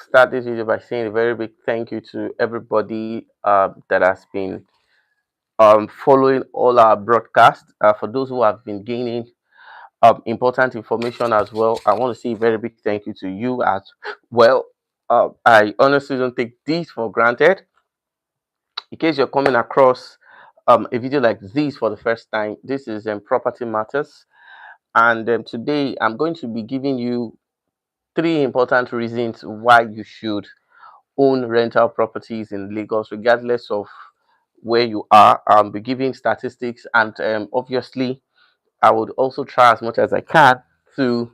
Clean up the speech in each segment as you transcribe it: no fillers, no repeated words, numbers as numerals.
start this video by saying a very big thank you to everybody that has been following all our broadcasts. For those who have been gaining important information as well, I want to say a very big thank you to you as well. I honestly don't take this for granted. In case you're coming across a video like this for the first time, this is Property Matters. And today I'm going to be giving you three important reasons why you should own rental properties in Lagos, regardless of where you are. I'll be giving statistics, and obviously, I would also try as much as I can to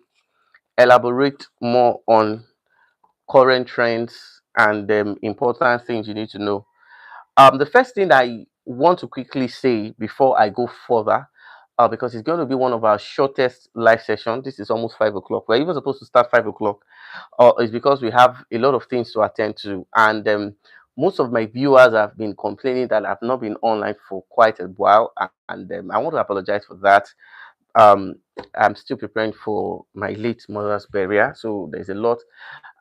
elaborate more on current trends and important things you need to know. The first thing I want to quickly say before I go further, because it's going to be one of our shortest live sessions. This is almost 5 o'clock. We're even supposed to start 5 o'clock, is because we have a lot of things to attend to, and most of my viewers have been complaining that I've not been online for quite a while, and I want to apologize for that. um I'm still preparing for my late mother's burial, so there's a lot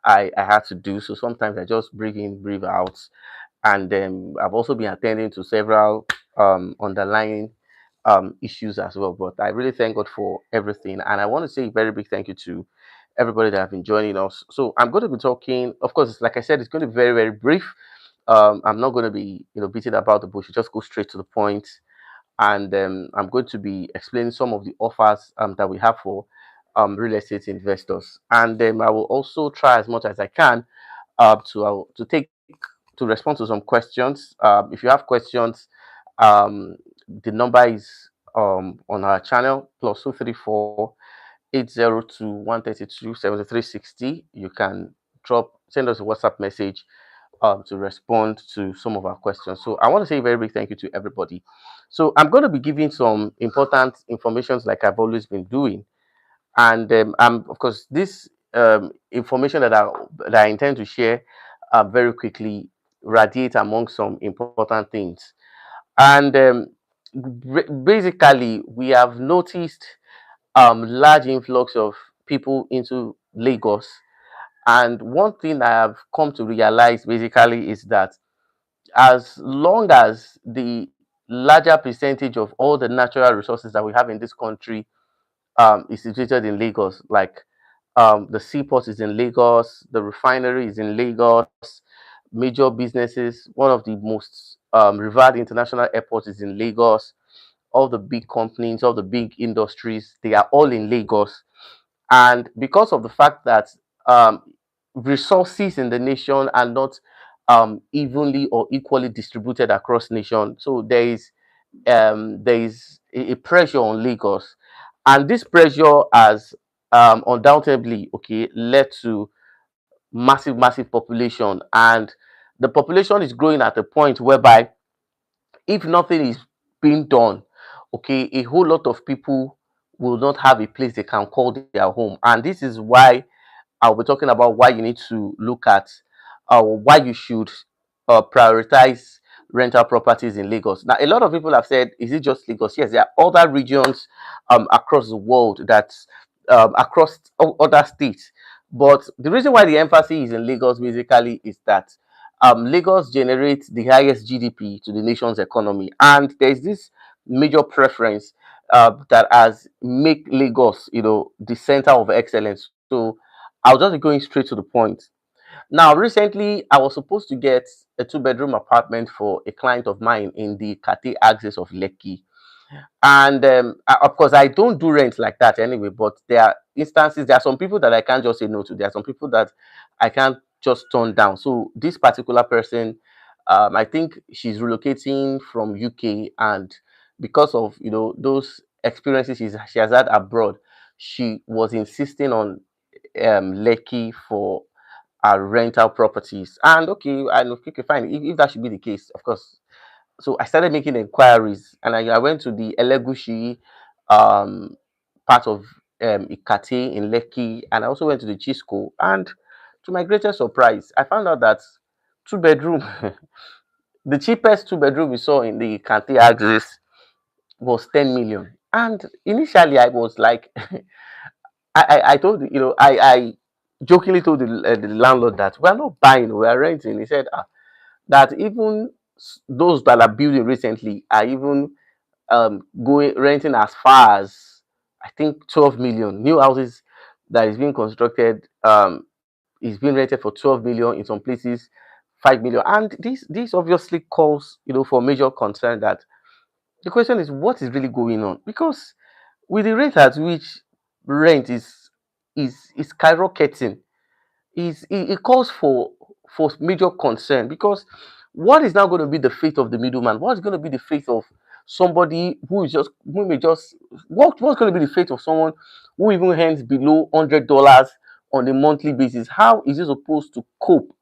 I had to do. So sometimes I just breathe in, breathe out, and I've also been attending to several underlying issues as well. But I really thank God for everything, and I want to say a very big thank you to everybody that have been joining us. So I'm going to be talking, of course, like I said, it's going to be very, very brief. I'm not going to be, beating about the bush. Just go straight to the point, and I'm going to be explaining some of the offers that we have for real estate investors, and I will also try as much as I can to respond to some questions. If you have questions, um, the number is on our channel +234 8021327360. You can send us a WhatsApp message to respond to some of our questions. So I want to say a very big thank you to everybody. So I'm going to be giving some important informations like I've always been doing, and of course this information that I intend to share very quickly radiate among some important things. And basically, we have noticed large influx of people into Lagos. And one thing I have come to realize basically is that as long as the larger percentage of all the natural resources that we have in this country is situated in Lagos, like the seaport is in Lagos, the refinery is in Lagos, major businesses, one of the most revered international airports is in Lagos, all the big companies, all the big industries, they are all in Lagos. And because of the fact that um, resources in the nation are not evenly or equally distributed across nation, so there is a pressure on Lagos, and this pressure has undoubtedly led to massive population, and the population is growing at a point whereby if nothing is being done, a whole lot of people will not have a place they can call their home. And this is why I'll be talking about why you need to look at why you should prioritize rental properties in Lagos. Now, a lot of people have said, is it just Lagos? Yes, there are other regions across the world that across other states. But the reason why the emphasis is in Lagos basically is that Lagos generates the highest GDP to the nation's economy, and there's this major preference that has make Lagos, the center of excellence. So I'll just be going straight to the point. Now, recently, I was supposed to get a two-bedroom apartment for a client of mine in the Kate axis of Lekki. And of course, I don't do rent like that anyway, but there are instances, there are some people that I can't just say no to. There are some people that I can't just turn down. So this particular person, I think she's relocating from UK, and because of those experiences she has had abroad, she was insisting on Lekki for rental properties. And okay, I know, okay, fine. If that should be the case, of course. So I started making inquiries, and I went to the Elegushi um, part of Ikate in Lekki, and I also went to the Chisco. And to my greatest surprise, I found out that two-bedroom, the cheapest two-bedroom we saw in the Ikate axis was 10 million. And initially, I was like, I told you, jokingly told the landlord that we are not buying, we are renting. He said that even those that are building recently are even going renting as far as I think 12 million. New houses that is being constructed is being rented for 12 million, in some places 5 million. And this obviously calls, for major concern. That the question is, what is really going on? Because with the rate at which rent is skyrocketing, it calls for major concern. Because what is now going to be the fate of the middleman? What's going to be the fate of somebody who may just what's going to be the fate of someone who even earns below $100 on a monthly basis? How is he supposed to cope?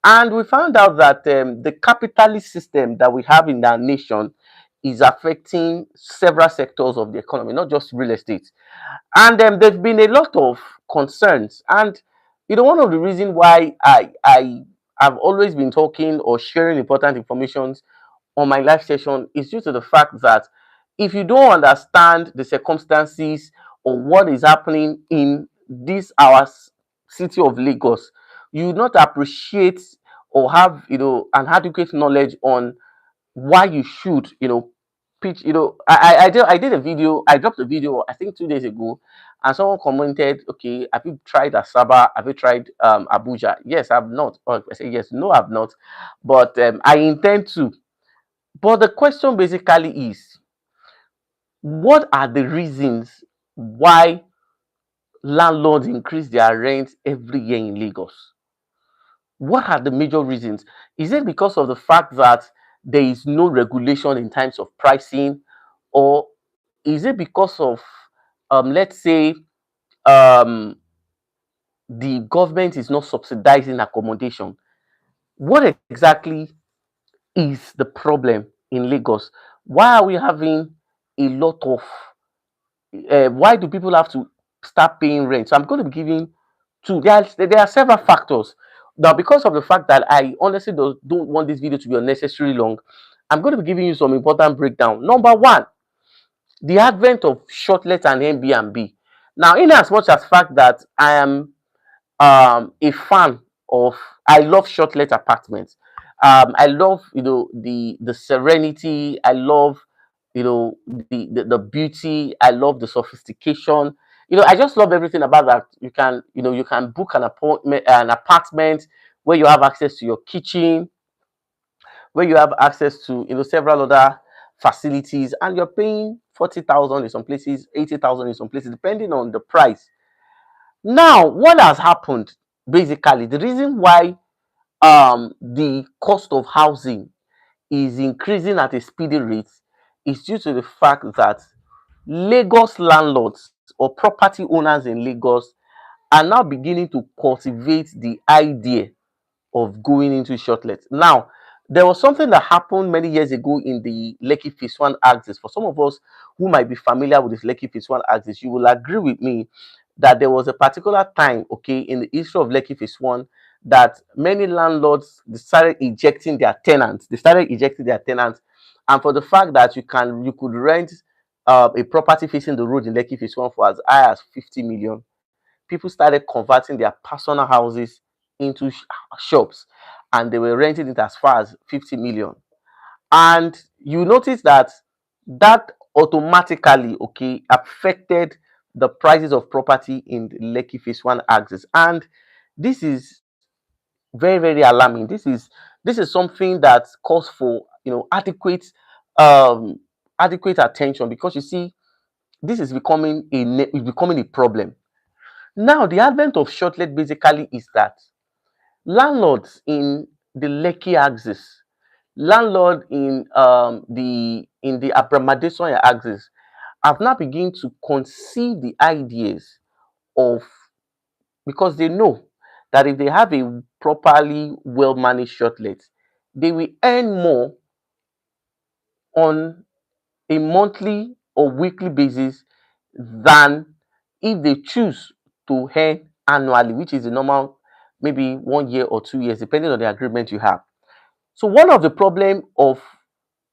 And we found out that the capitalist system that we have in our nation is affecting several sectors of the economy, not just real estate. And there's been a lot of concerns. And one of the reasons why I have always been talking or sharing important information on my live session is due to the fact that if you don't understand the circumstances or what is happening in this our city of Lagos, you will not appreciate or have an adequate knowledge on why you should pitch. I did a video. I dropped a video I think 2 days ago, and someone commented, okay, have you tried Asaba? Have you tried Abuja? Yes, I've not. Or I say yes, no, I've not, but I intend to. But the question basically is, what are the reasons why landlords increase their rent every year in Lagos? What are the major reasons? Is it because of the fact that there is no regulation in terms of pricing, or is it because of, let's say, um, the government is not subsidizing accommodation? What exactly is the problem in Lagos? Why are we having a lot of why do people have to start paying rent? So I'm going to be giving two. There are several factors. Now, because of the fact that I honestly don't want this video to be unnecessarily long, I'm going to be giving you some important breakdown. Number one, the advent of shortlet and Airbnb. Now, in as much as fact that I am a fan of, I love shortlet apartments. I love the serenity. I love the beauty. I love the sophistication. I just love everything about that. You can book an apartment where you have access to your kitchen, where you have access to several other facilities, and you're paying 40,000 in some places, 80,000 in some places, depending on the price. Now, what has happened basically, the reason why the cost of housing is increasing at a speedy rate is due to the fact that Lagos landlords or property owners in Lagos are now beginning to cultivate the idea of going into shortlet. Now, there was something that happened many years ago in the Lekki Phase 1 axis. For some of us who might be familiar with this Lekki Phase 1 axis, you will agree with me that there was a particular time, okay, in the history of Lekki Phase 1, that many landlords started ejecting their tenants. They started ejecting their tenants, and for the fact that you could rent a property facing the road in Lekki Phase 1 for as high as 50 million, people started converting their personal houses into shops, and they were renting it as far as 50 million. And you notice that automatically, okay, affected the prices of property in the Lekki Phase 1 axis. And this is very, very alarming. This is something that calls for um adequate attention, because you see, this is becoming a problem. Now, the advent of shortlet basically is that landlords in the Lekki axis, landlord in the Abramadesoya axis, have now begun to conceive the ideas of, because they know that if they have a properly well managed shortlet, they will earn more on a monthly or weekly basis than if they choose to earn annually, which is the normal, maybe 1 year or 2 years, depending on the agreement you have. So one of the problem of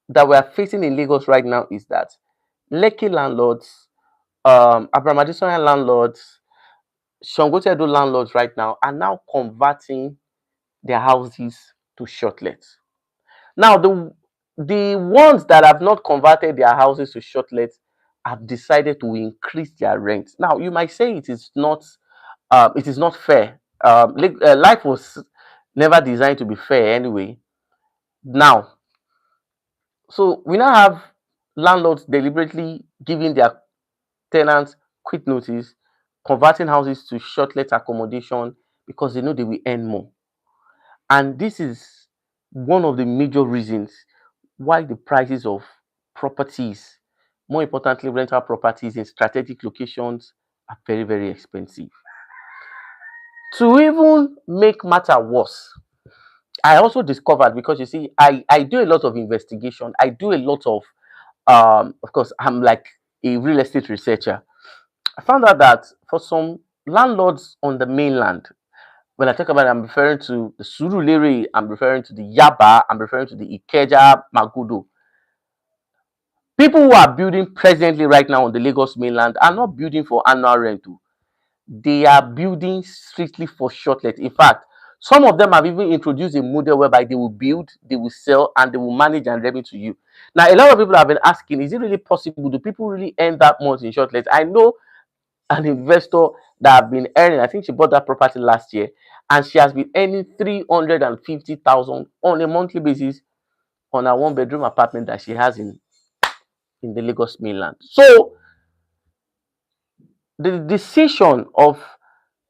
that we are facing in Lagos right now is that Lekki landlords, Abramadesoya landlords, Sangote landlords right now are now converting their houses to short lets. Now, the ones that have not converted their houses to short lets have decided to increase their rent. Now, you might say it is not fair. Life was never designed to be fair anyway. Now, so we now have landlords deliberately giving their tenants quick notice, converting houses to short let accommodation because they know they will earn more. And this is one of the major reasons why the prices of properties, more importantly, rental properties in strategic locations, are very, very expensive. To even make matter worse, I also discovered, because you see, I do a lot of investigation. I do a lot of course, I'm like a real estate researcher. I found out that for some landlords on the mainland, when I talk about it, I'm referring to the Surulere, I'm referring to the Yaba, I'm referring to the Ikeja, Magudo. People who are building presently right now on the Lagos mainland are not building for annual rental. They are building strictly for short let. In fact, some of them have even introduced a model whereby they will build, they will sell, and they will manage and revenue to you. Now, a lot of people have been asking, is it really possible? Do people really earn that much in short let? I know an investor that have been earning, I think she bought that property last year, and she has been earning 350,000 on a monthly basis on a one-bedroom apartment that she has in the Lagos mainland. So the decision of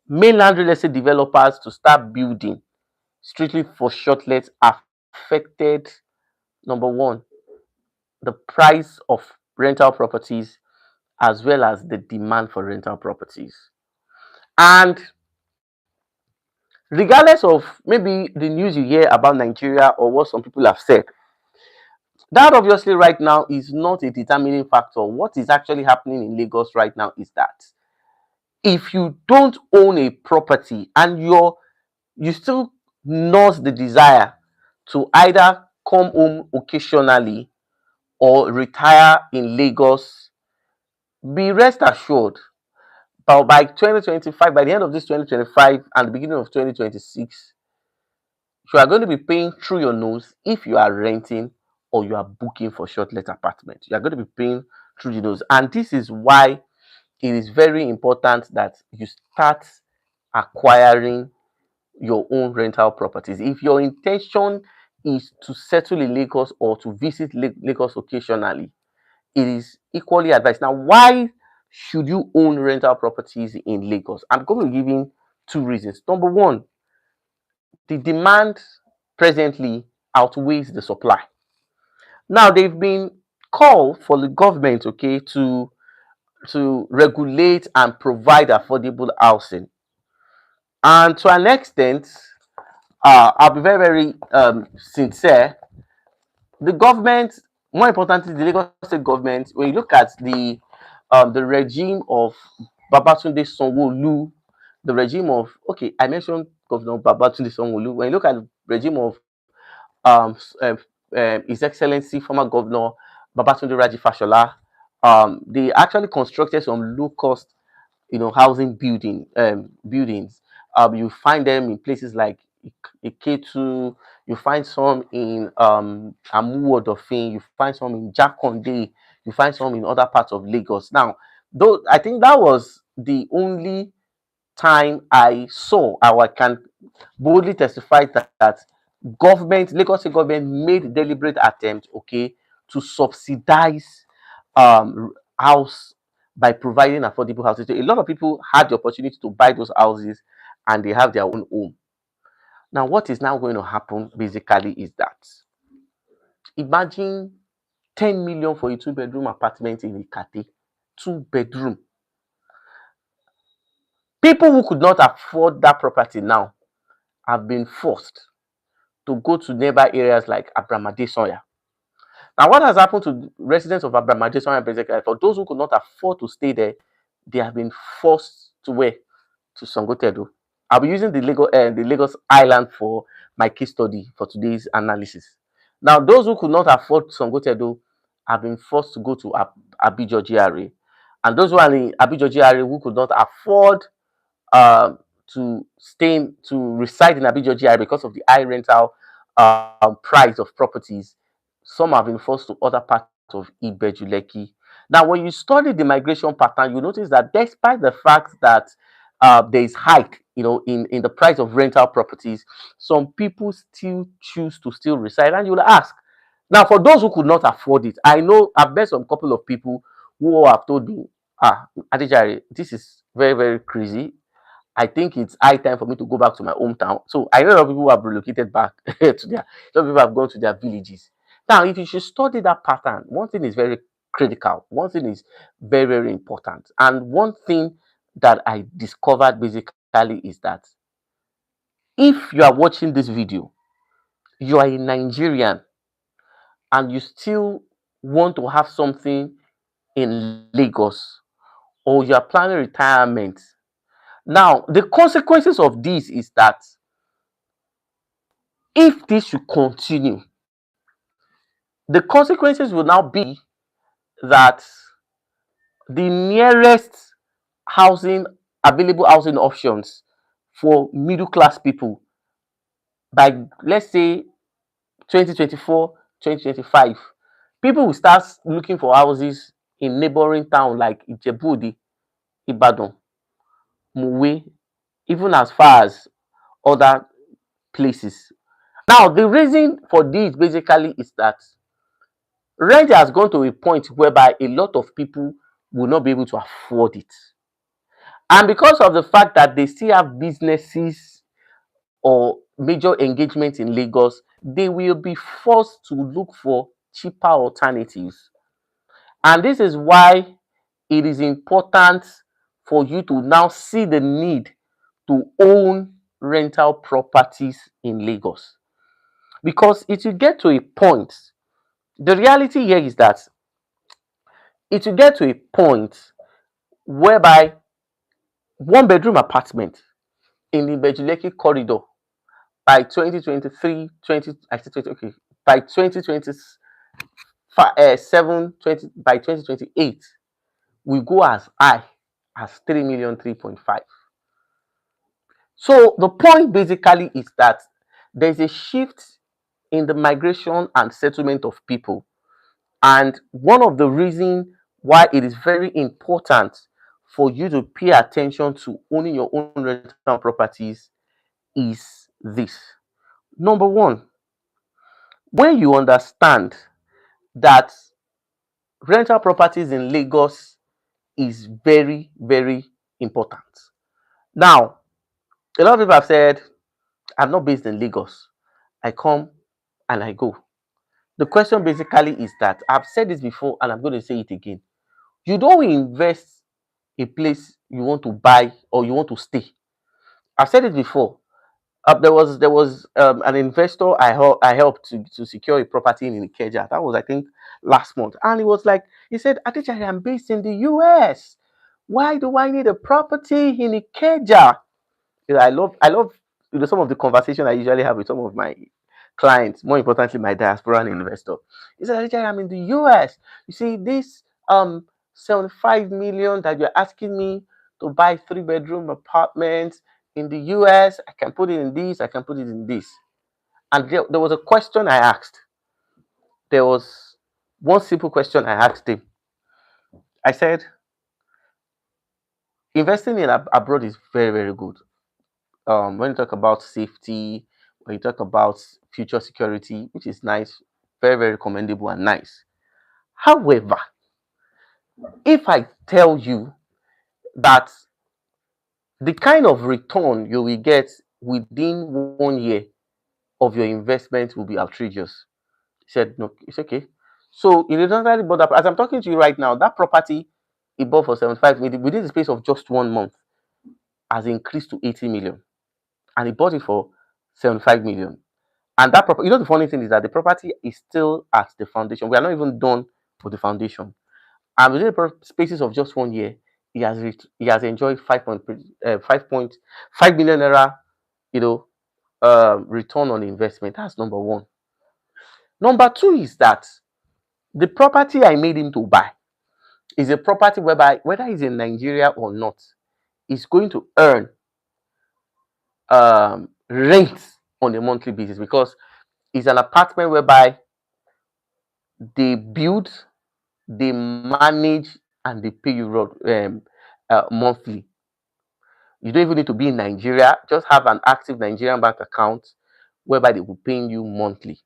mainland real estate developers to start building strictly for short lets affected, number one, the price of rental properties as well as the demand for rental properties. And regardless of maybe the news you hear about Nigeria or what some people have said, that obviously right now is not a determining factor. What is actually happening in Lagos right now is that if you don't own a property and you still nurse the desire to either come home occasionally or retire in Lagos, be rest assured, but by 2025, by the end of this 2025 and the beginning of 2026, you are going to be paying through your nose if you are renting or you are booking for short let apartment. You are going to be paying through the nose. And this is why it is very important that you start acquiring your own rental properties. If your intention is to settle in Lagos or to visit Lagos occasionally, it is equally advised. Now, why should you own rental properties in Lagos? I'm going to give you two reasons. Number one, the demand presently outweighs the supply. Now, they've been called for the government, okay, to regulate and provide affordable housing. And to an extent, I'll be very, very sincere. The government, more importantly, the Lagos State government, when you look at the regime of Babatunde Sanwo-Olu, the regime of, okay, I mentioned Governor Babatunde Sanwo-Olu. When you look at the regime of His Excellency former Governor Babatunde Raji Fashola, they actually constructed some low cost, housing buildings. You find them in places like Iketu, you find some in Amuwo Odofin, you find some in Jakonde, you find some in other parts of Lagos. Now, though I think that was the only time I saw, or I can boldly testify that government, Lagos State government made deliberate attempt, okay, to subsidize house by providing affordable houses. So a lot of people had the opportunity to buy those houses and they have their own home. Now, what is now going to happen basically is that imagine 10 million for a two-bedroom apartment in Ikate, two-bedroom. People who could not afford that property now have been forced to go to nearby areas like Abramadesoya. Now, what has happened to residents of Abramadesoya basically, for those who could not afford to stay there, they have been forced to where? To Sangotedo. I'll be using the Lagos Island for my case study for today's analysis. Now, those who could not afford Sangotedo have been forced to go to Abijo GRA. And those who are in Abijo GRA who could not afford um, to reside in Abijo GI because of the high rental price of properties. Some have been forced to other parts of ibeju-lekki. Now, when you study the migration pattern, you notice that despite the fact that there is hike, in the price of rental properties, some people still choose to still reside. And you will ask, now, for those who could not afford it, I know I've met some couple of people who have told me, Adejare, this is very, very crazy. I think it's high time for me to go back to my hometown. So I know a lot of people who have relocated back to their, some people have gone to their villages. Now, if you should study that pattern, one thing is very critical. One thing is very, very important. And one thing that I discovered basically is that if you are watching this video, you are a Nigerian and you still want to have something in Lagos, or you are planning retirement. Now, the consequences of this is that if this should continue, the consequences will now be that the nearest housing, available housing options for middle class people by, let's say, 2024, 2025, people will start looking for houses in neighboring towns like Ijebu, Ibadan, Mowe, even as far as other places. Now, the reason for this basically is that rent has gone to a point whereby a lot of people will not be able to afford it. And because of the fact that they still have businesses or major engagements in Lagos, they will be forced to look for cheaper alternatives. And this is why it is important for you to now see the need to own rental properties in Lagos. Because it will get to a point, the reality here is that it will get to a point whereby one bedroom apartment in the ibeju-lekki corridor by 2023, 20, I said 20, okay, by 2027, 20, by 2028, will go as high as 3 million, 3.5. So the point basically is that there's a shift in the migration and settlement of people. And one of the reasons why it is very important for you to pay attention to owning your own rental properties is this. Number one, when you understand that rental properties in Lagos is very, very important. Now, a lot of people have said, I'm not based in Lagos. I come and I go. The question basically is that I've said this before and I'm going to say it again. You don't invest a place you want to buy or you want to stay. I've said it before. There was an investor I helped to secure a property in Ikeja. That was, I think, last month, and he was like, he said, "Adejare, I'm based in the US. Why do I need a property in Ikeja?" I love some of the conversation I usually have with some of my clients. More importantly, my diaspora investor. He said, "Adejare, I'm in the US. You see this 75 million that you're asking me to buy 3-bedroom apartments in the US, I can put it in this, I can put it in this." And there was a question I asked. There was one simple question I asked him. I said, investing in abroad is very, very good. When you talk about safety, when you talk about future security, which is nice, very, very commendable and nice. However, if I tell you that the kind of return you will get within 1 year of your investment will be outrageous. He said, no, it's okay. So it doesn't really bother. As I'm talking to you right now, that property he bought for 75 million within the space of just 1 month has increased to 80 million. And he bought it for 75 million. And that property, the funny thing is that the property is still at the foundation. We are not even done with the foundation. And within the spaces of just 1 year, he has enjoyed 5.5 million naira, you know, return on investment. That's number one. Number two is that the property I made him to buy is a property whereby whether he's in Nigeria or not, he's going to earn rent on a monthly basis, because it's an apartment whereby they build, they manage, and they pay you monthly. You don't even need to be in Nigeria. Just have an active Nigerian bank account whereby they will pay you monthly.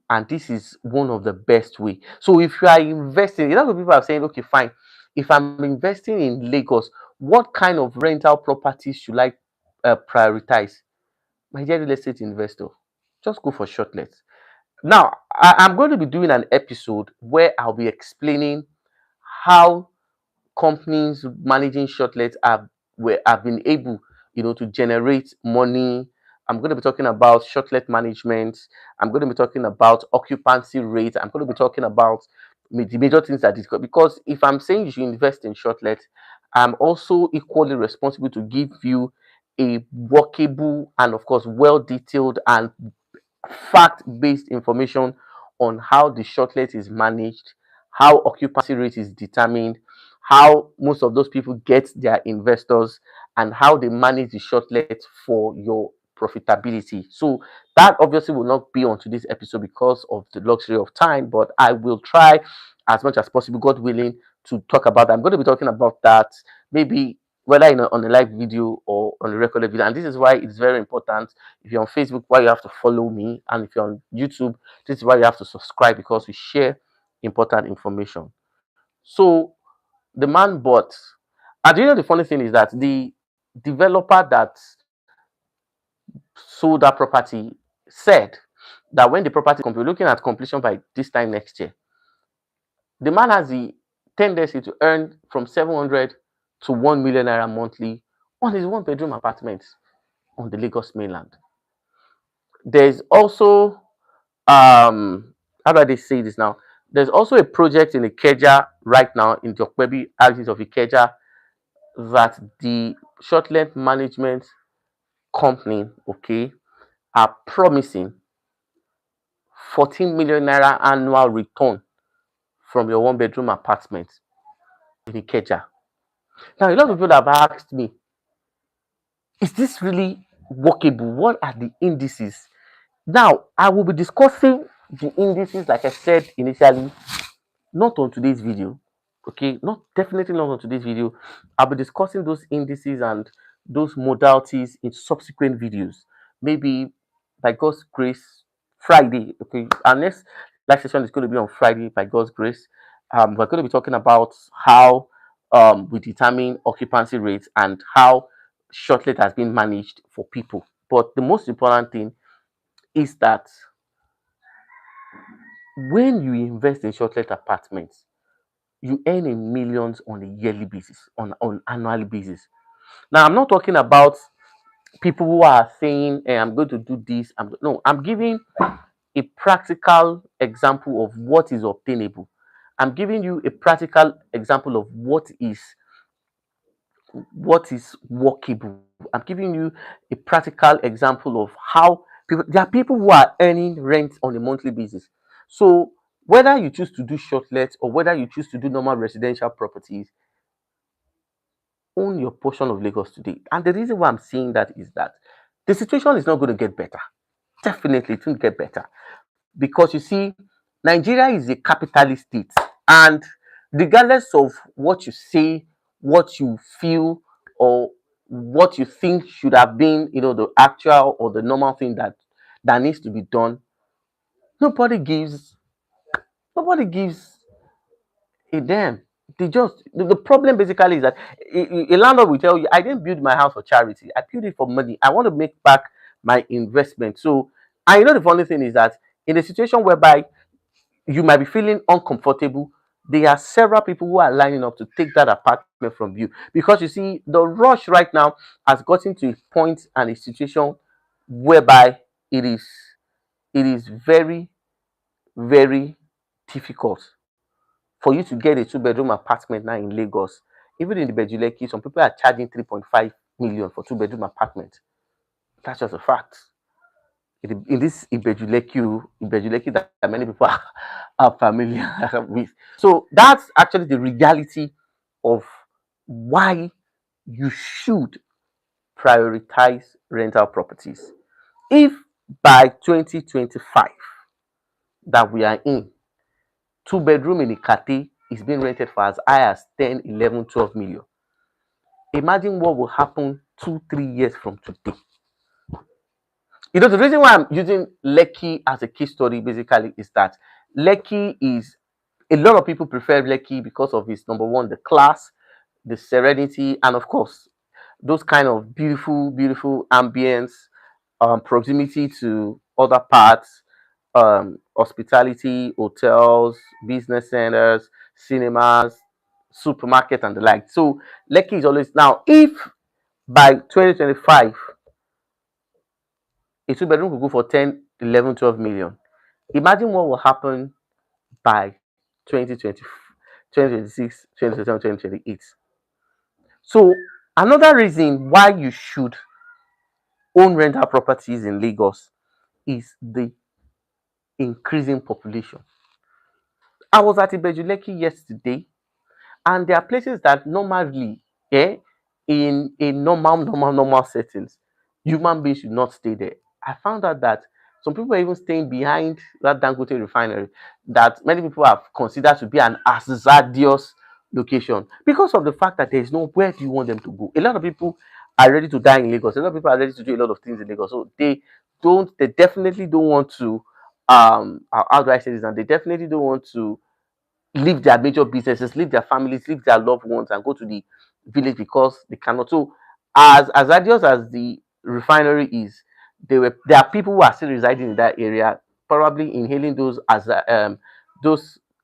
And this is one of the best way. So if you are investing, a lot of people are saying, okay, fine. If I'm investing in Lagos, what kind of rental properties should I prioritize? My dear real estate investor, just go for shortlets. Now, I'm going to be doing an episode where I'll be explaining how companies managing shortlets have been able, to generate money. I'm going to be talking about shortlet management. I'm going to be talking about occupancy rate. I'm going to be talking about the major things that is, because if I'm saying you should invest in shortlets, I'm also equally responsible to give you a workable and of course well detailed and fact-based information on how the shortlet is managed, how occupancy rate is determined, how most of those people get their investors, and how they manage the shortlet for your profitability. So that obviously will not be on today's episode because of the luxury of time, but I will try as much as possible, God willing, to talk about that. I'm going to be talking about that maybe whether on a live video or on a recorded video. And this is why it's very important. If you're on Facebook, why you have to follow me, and if you're on YouTube, this is why you have to subscribe, because we share important information. So the man bought, and the funny thing is that the developer that sold that property said that when the property we're looking at completion by this time next year, the man has the tendency to earn from 700 to 1 million naira monthly on his one bedroom apartment on the Lagos mainland. There's also how do I say this now? There's also a project in Ikeja right now in the Okpebi axis of Ikeja that the short-length management company, okay, are promising 14 million naira annual return from your one bedroom apartment in Ikeja. Now, a lot of people have asked me, is this really workable? What are the indices? Now, I will be discussing the indices, like I said initially, not on today's video. Okay, not definitely not on today's video. I'll be discussing those indices and those modalities in subsequent videos. Maybe by God's grace, Friday. Okay, our next live session is going to be on Friday by God's grace. We're going to be talking about how we determine occupancy rates and how shortlet has been managed for people. But the most important thing is that when you invest in shortlet apartments, you earn in millions on a yearly basis, on annual basis. Now, I'm not talking about people who are saying, hey, I'm going to do this. No, I'm giving a practical example of what is obtainable. I'm giving you a practical example of what is workable. I'm giving you a practical example of how there are people who are earning rent on a monthly basis. So whether you choose to do shortlet or whether you choose to do normal residential properties, own your portion of Lagos today. And the reason why I'm saying that is that the situation is not going to get better. Definitely, it won't get better. Because you see, Nigeria is a capitalist state. And regardless of what you say, what you feel, or what you think should have been, the actual or the normal thing that needs to be done, nobody gives nobody gives a damn. The problem basically is that a landlord will tell you, I didn't build my house for charity. I built it for money. I want to make back my investment. So, and the funny thing is that in a situation whereby you might be feeling uncomfortable, there are several people who are lining up to take that apartment from you, because you see, the rush right now has gotten to a point and a situation whereby it is very, very difficult for you to get a two-bedroom apartment now in Lagos. Even in the ibeju-lekki, some people are charging 3.5 million for two-bedroom apartment. That's just a fact. In this ibeju-lekki that many people are familiar with. So that's actually the reality of why you should prioritize rental properties. If by 2025 that we are in, two-bedroom in Ikate is being rented for as high as 10, 11, 12 million. Imagine what will happen 2, 3 years from today. The reason why I'm using Lekki as a case study basically is that Lekki is, a lot of people prefer Lekki because of its, number one, the class, the serenity, and of course, those kind of beautiful, beautiful ambience, proximity to other parts, hospitality, hotels, business centers, cinemas, supermarket, and the like. So Lekki is always, now, if by 2025 a two-bedroom could go for 10, 11, 12 million, imagine what will happen by 2020, 2026, 2027, 2028. So another reason why you should own rental properties in Lagos is the increasing population. I was at ibeju-lekki yesterday, and there are places that normally, in a normal settings, human beings should not stay there. I found out that some people are even staying behind that dangote refinery that many people have considered to be an hazardous location because of the fact that there is no, where do you want them to go. A lot of people are ready to die in Lagos. A lot of people are ready to do a lot of things in Lagos, so they definitely don't want to, how do I say this, and they definitely don't want to leave their major businesses, leave their families, leave their loved ones, and go to the village because they cannot. So, as arduous as the refinery is, there are people who are still residing in that area, probably inhaling those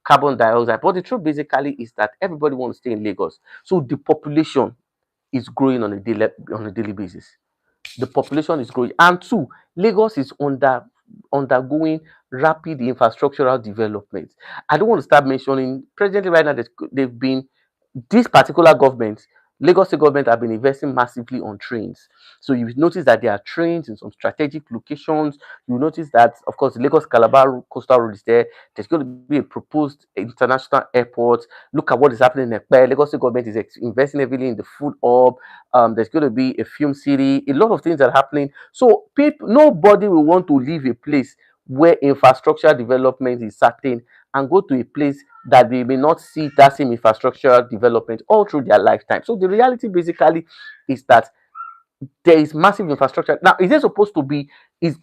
carbon dioxide. But the truth basically is that everybody wants to stay in Lagos, so the population is growing on a daily basis. The population is growing, and two, Lagos is undergoing rapid infrastructural development. I don't want to start mentioning presently right now. They've been, this particular government, Lagos State government, have been investing massively on trains. So you notice that there are trains in some strategic locations. You notice that, of course, the Lagos Calabar coastal road is there. There's going to be a proposed international airport. Look at what is happening in Ekpe. Lagos State government is investing heavily in the food hub. There's going to be a film city. A lot of things are happening. So nobody will want to leave a place where infrastructure development is certain and go to a place that they may not see that same infrastructure development all through their lifetime. So the reality basically is that there is massive infrastructure. Now, is government supposed to is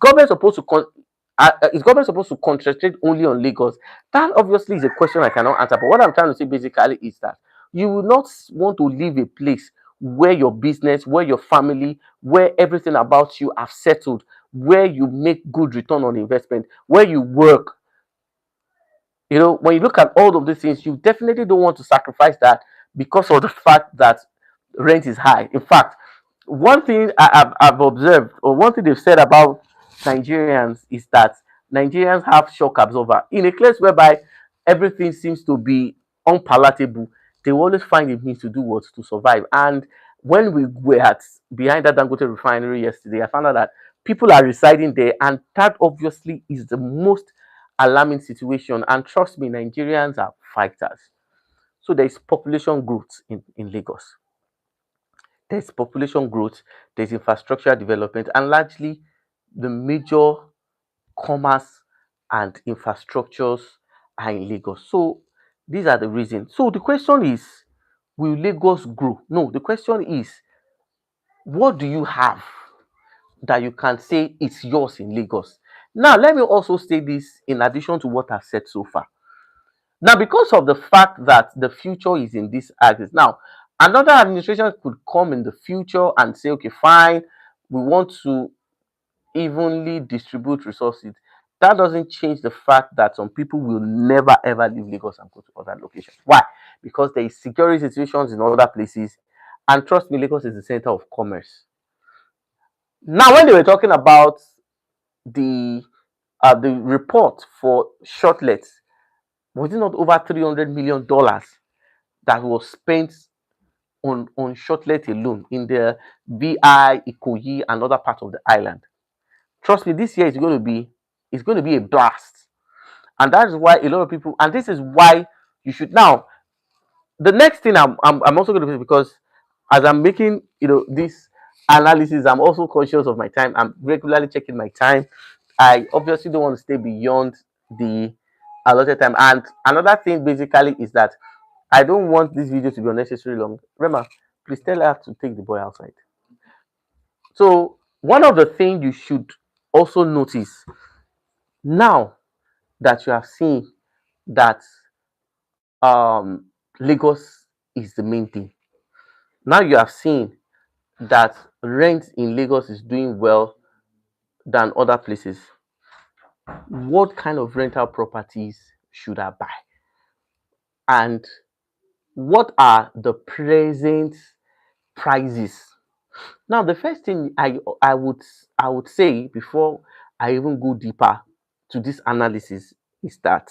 government supposed to concentrate only on Lagos? That obviously is a question I cannot answer. But what I'm trying to say basically is that you will not want to leave a place where your business, where your family, where everything about you have settled, where you make good return on investment, where you work. When you look at all of these things, you definitely don't want to sacrifice that because of the fact that rent is high. In fact, one thing I've observed, or one thing they've said about Nigerians, is that Nigerians have shock absorber. In a place whereby everything seems to be unpalatable, they will always find a means to do what, to survive. And when we were behind that Dangote refinery yesterday, I found out that people are residing there, and that obviously is the most alarming situation. And trust me, Nigerians are fighters. So there is population growth in Lagos. There's population growth, there's infrastructure development, and largely the major commerce and infrastructures are in Lagos. So these are the reasons. So the question is, will Lagos grow? No, the question is, what do you have that you can say it's yours in Lagos? Now, let me also say this in addition to what I've said so far. Now, because of the fact that the future is in this axis, now another administration could come in the future and say, okay, fine, we want to evenly distribute resources. That doesn't change the fact that some people will never ever leave Lagos and go to other locations. Why? Because there is security situations in other places, and trust me, Lagos is the center of commerce. Now, when they were talking about the the report for shortlets, was it not over $300 million that was spent on shortlet alone in the VI, Ikoyi, and other parts of the island? Trust me, this year is going to be, a blast. And that is why a lot of people, and this is why you should now. The next thing I'm also going to say, because as I'm making this analysis. I'm also conscious of my time. I'm regularly checking my time. I obviously don't want to stay beyond the allotted time. And another thing basically is that I don't want this video to be unnecessarily long. Rema, please tell her to take the boy outside. So one of the things you should also notice now that you have seen that Lagos is the main thing. Now you have seen that rent in Lagos is doing well than other places. What kind of rental properties should I buy? And what are the present prices? Now, the first thing I would say before I even go deeper to this analysis is that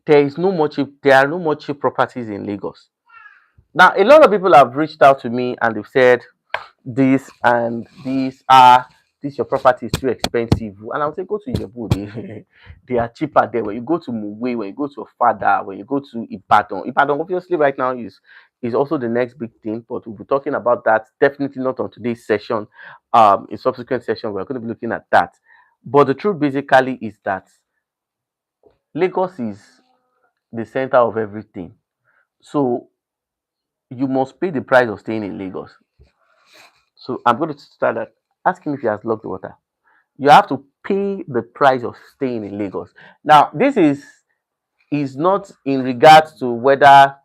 there are no more cheap properties in Lagos. Now, a lot of people have reached out to me and they've said this and this your property is too expensive. And I would say go to Ijebu. They are cheaper there. When you go to Muwe, when you go to Fada, when you go to Ibadan. Ibadan obviously right now is also the next big thing, but we'll be talking about that definitely not on today's session. In subsequent session, we're going to be looking at that. But the truth basically is that Lagos is the center of everything. So you must pay the price of staying in Lagos. So I'm going to start that. Ask him if he has locked the water. You have to pay the price of staying in Lagos. Now, this is not in regards to whether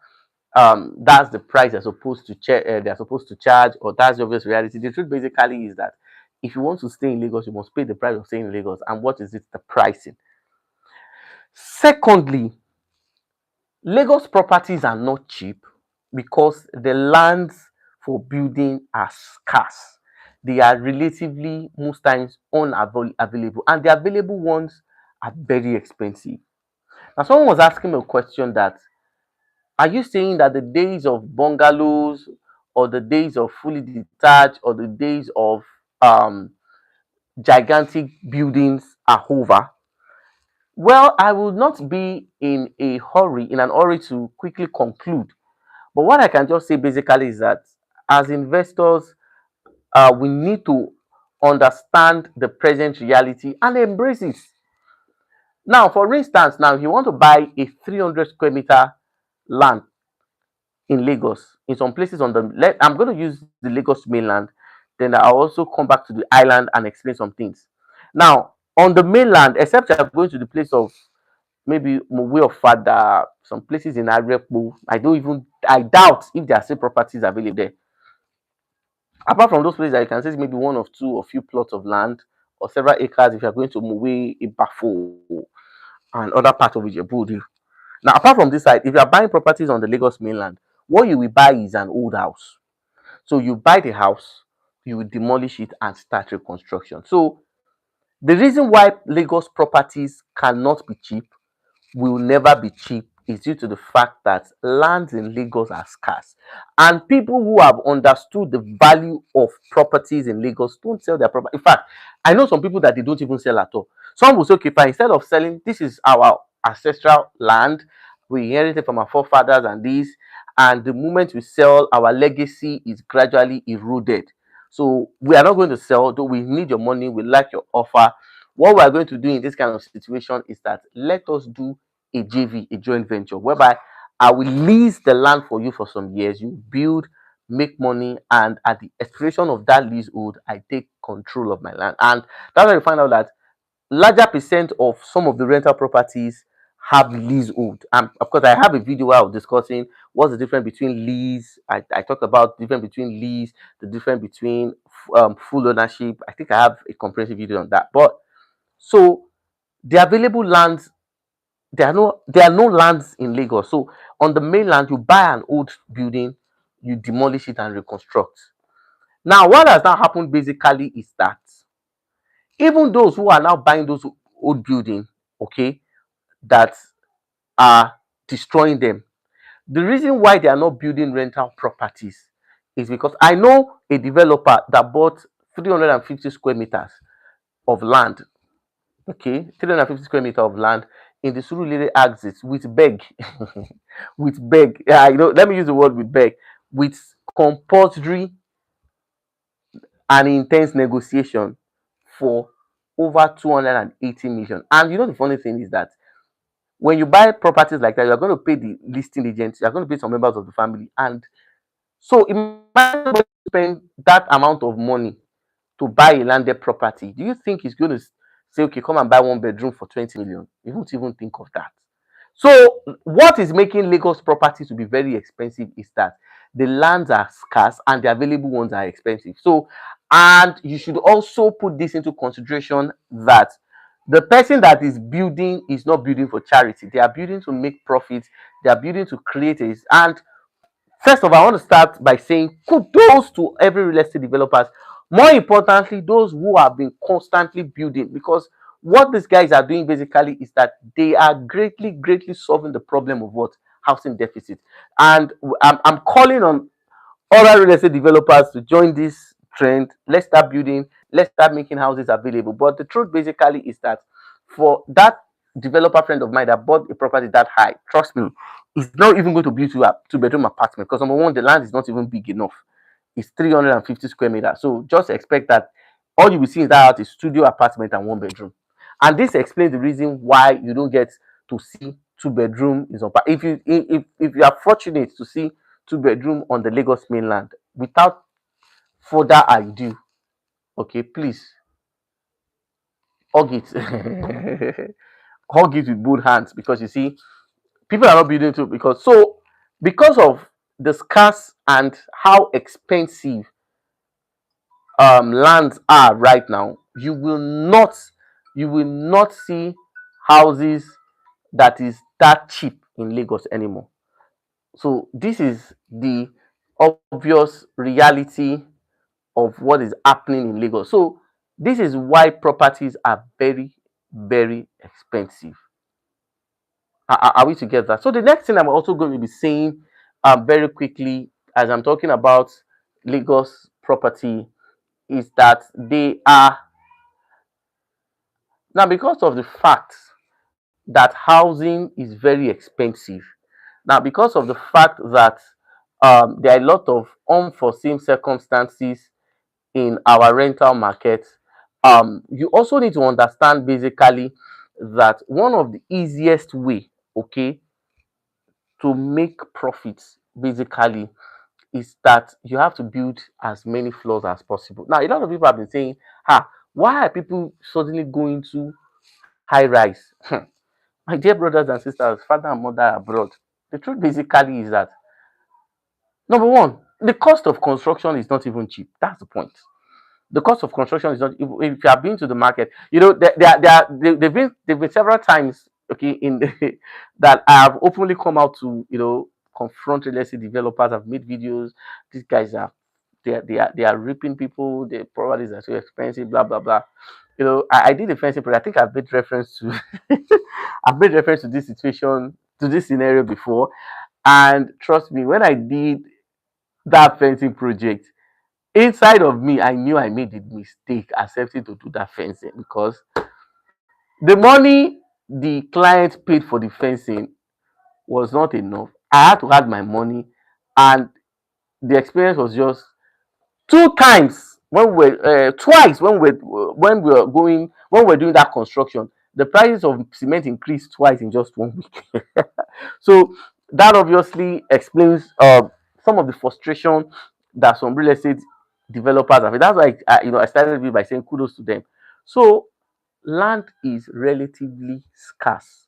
that's the price they're supposed to charge, or that's the obvious reality. The truth basically is that if you want to stay in Lagos, you must pay the price of staying in Lagos. And what is it? The pricing. Secondly, Lagos properties are not cheap because the lands for building are scarce. They are relatively most times unavailable, and the available ones are very expensive. Now, someone was asking me a question that, are you saying that the days of bungalows or the days of fully detached or the days of um, gigantic buildings are over? Well, I will not be in an hurry to quickly conclude. But what I can just say basically is that as investors, we need to understand the present reality and embrace it. Now, for instance, now if you want to buy a 300 square meter land in Lagos, in some places I'm going to use the Lagos mainland, then I'll also come back to the island and explain some things. Now, on the mainland, except you're going to the place of maybe Mowe of Fada, some places in Arepo, I doubt if there are still properties available there. Apart from those places that you can say maybe one of two or few plots of land or several acres if you're going to Mowe, Ibafo, and other parts of Ijebu. Now, apart from this side, if you are buying properties on the Lagos mainland, what you will buy is an old house. So you buy the house, you will demolish it and start reconstruction. So the reason why Lagos properties cannot be cheap, will never be cheap, is due to the fact that lands in Lagos are scarce. And people who have understood the value of properties in Lagos don't sell their property. In fact, I know some people that they don't even sell at all. Some will say, okay, fine, instead of selling, this is our ancestral land. We inherited from our forefathers and this. And the moment we sell, our legacy is gradually eroded. So we are not going to sell, though we need your money, we like your offer. What we are going to do in this kind of situation is that let us do a JV, a joint venture, whereby I will lease the land for you for some years. You build, make money, and at the expiration of that leasehold, I take control of my land. And that's why you find out that larger percent of some of the rental properties have leasehold. And of course, I have a video where I was discussing what's the difference between lease. I talked about the difference between lease, the difference between full ownership. I think I have a comprehensive video on that. But so the available lands, there are no lands in Lagos. So on the mainland, you buy an old building, you demolish it and reconstruct. Now, what has now happened basically is that even those who are now buying those old buildings, okay, that are destroying them, the reason why they are not building rental properties is because I know a developer that bought 350 square meters of land, okay, 350 square meter of land in the Surulere axis with beg, with beg. Yeah, let me use the word with beg, with compulsory an intense negotiation for over 280 million. And you know the funny thing is that when you buy properties like that, you're going to pay the listing agents, you're going to pay some members of the family. And so imagine somebody spend that amount of money to buy a landed property. Do you think he's going to say, okay, come and buy one bedroom for 20 million? You won't even think of that. So what is making Lagos properties to be very expensive is that the lands are scarce and the available ones are expensive. So, and you should also put this into consideration that the person that is building is not building for charity. They are building to make profits. They are building to create a, and first of all, I want to start by saying kudos to every real estate developers. More importantly, those who have been constantly building, because what these guys are doing basically is that they are greatly solving the problem of what housing deficit. And I'm calling on other real estate developers to join this trend. Let's start building, let's start making houses available. But the truth basically is that for that developer friend of mine that bought a property that high, trust me, it's not even going to build a two-bedroom apartment because number one, the land is not even big enough. It's 350 square meters. So just expect that all you will see in that house is studio apartment and one bedroom. And this explains the reason why you don't get to see two-bedroom is on. If you are fortunate to see two-bedroom on the Lagos mainland, without further ado, okay, please hug it, hug it with both hands, because you see, people are not building to because of the scarce and how expensive lands are right now. You will not see houses that is that cheap in Lagos anymore. So this is the obvious reality of what is happening in Lagos. So this is why properties are very expensive. Are we together? So the next thing I'm also going to be saying very quickly as I'm talking about Lagos property is that they are now, because of the fact that housing is very expensive. Now, because of the fact that there are a lot of unforeseen circumstances in our rental market, you also need to understand basically that one of the easiest way, okay, to make profits basically is that you have to build as many floors as possible. Now, a lot of people have been saying, why are people suddenly going to high rise? My dear brothers and sisters, father and mother abroad, the truth basically is that number one, the cost of construction is not even cheap. That's the point. The cost of construction is not. If you have been to the market, you know they've been several times. Okay, in the, that I have openly come out to confront real estate developers. I've made videos. These guys are they are ripping people. The properties are so expensive. Blah blah blah. I did a fencing project. I think I've made reference to I've made reference to this situation, to this scenario before. And trust me, when I did that fencing project, inside of me, I knew I made a mistake accepting to do that fencing, because the money the client paid for the fencing was not enough. I had to add my money, and the experience was just two times when we were twice when we were doing that construction. The prices of cement increased twice in just 1 week. So that obviously explains some of the frustration that some real estate developers have. That's why I started by saying kudos to them. So land is relatively scarce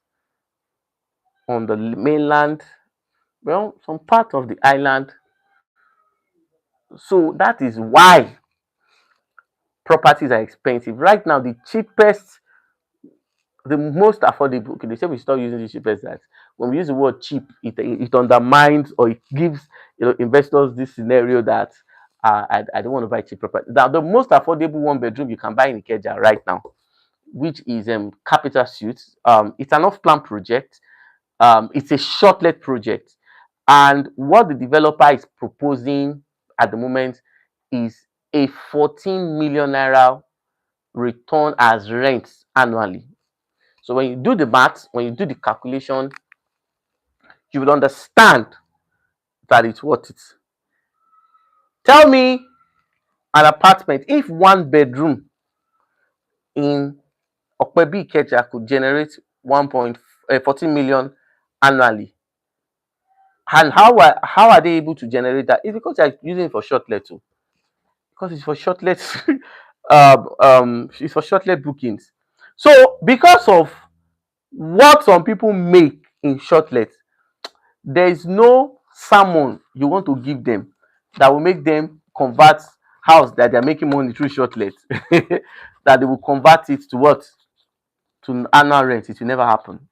on the mainland. Well, some part of the island. So that is why properties are expensive. Right now, the cheapest, the most affordable. Okay, they say we stop using the cheapest. That when we use the word cheap, it undermines, or it gives investors this scenario that I don't want to buy cheap property. Now, the most affordable one bedroom you can buy in Ikeja right now, which is Capital Suites. It's an off-plan project. It's a short-let project, and what the developer is proposing at the moment is a 14 million naira return as rent annually. So when you do the math, when you do the calculation, you will understand that it's worth it. Tell me an apartment, if one bedroom in Okpebi Ikeja could generate 1.14 million annually, and how are they able to generate that? It's because they're using it for short let too, because it's for short let it's for short let bookings. So because of what some people make in short let, there is no sermon you want to give them that will make them convert house that they're making money through short let that they will convert it to what? To annual rent. It will never happen.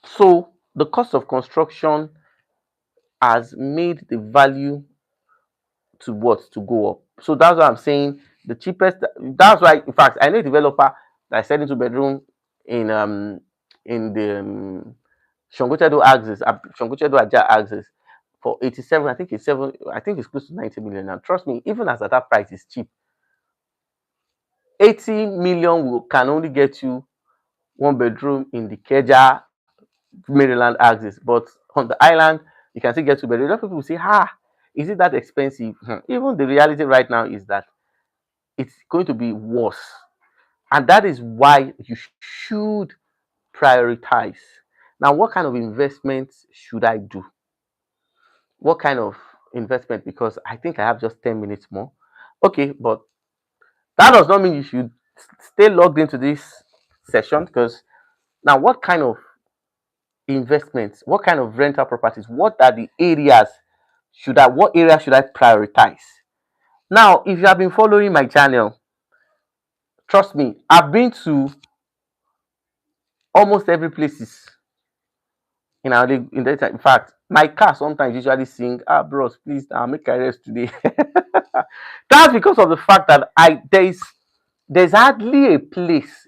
So the cost of construction has made the value to what? To go up. So that's why I'm saying the cheapest. That's why, in fact, I know a developer that is selling 2 bedroom in the Shongochedo axis, Shongochedo Aja axis for 87. I think it's seven. I think it's close to 90 million. And trust me, even as at that price is cheap, 80 million can only get you 1 bedroom in the Keja Maryland axis, but on the island you can still get 2 bedroom. A lot of people say, is it that expensive? Even the reality right now is that it's going to be worse, and that is why you should prioritize. Now, what kind of investment should I do? What kind of investment? Because I think I have just 10 minutes more. Okay, but that does not mean you should stay logged into this session, because now, what kind of investments, what kind of rental properties, what are the areas what area should I prioritize? Now, if you have been following my channel, trust me, I've been to almost every places in our in that time. In fact, my car sometimes usually sing, bros, please make I rest today. That's because of the fact that there's hardly a place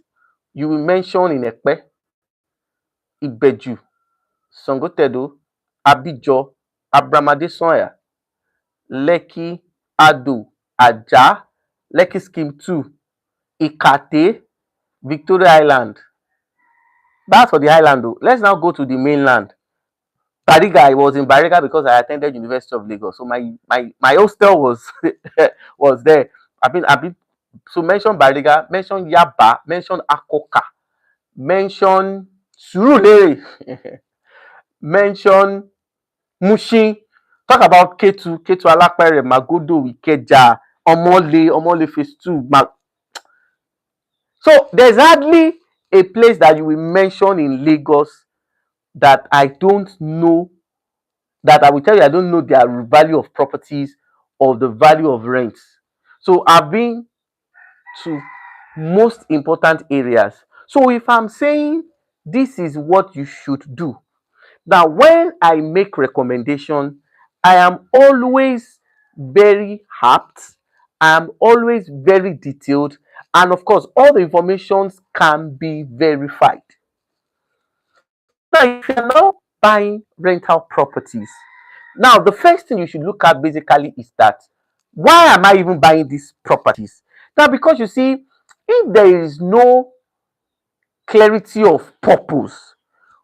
you will mention in Ekpe, Ibeju, Sangotedo, Abijo, Abramade Soya, Lekki, Ado, Aja, Lekki Scheme 2, Ikate, Victoria Island. That's for the island though. Let's now go to the mainland. Bariga, I was in Bariga because I attended University of Lagos. So my hostel was was there. I've been so mention Bariga, mention Yaba, mention Akoka, mention Surulere, mention Mushin, talk about Ketu Alapere, Magodo, Ikeja, Omole phase 2. So there's hardly a place that you will mention in Lagos that I don't know, that I will tell you I don't know their value of properties or the value of rents. So I've been to most important areas. So if I'm saying this is what you should do, now when I make recommendation, I am always very apt, I am always very detailed, and of course all the informations can be verified. Now if you're now buying rental properties, now the first thing you should look at basically is that, why am I even buying these properties? Now, because you see, if there is no clarity of purpose,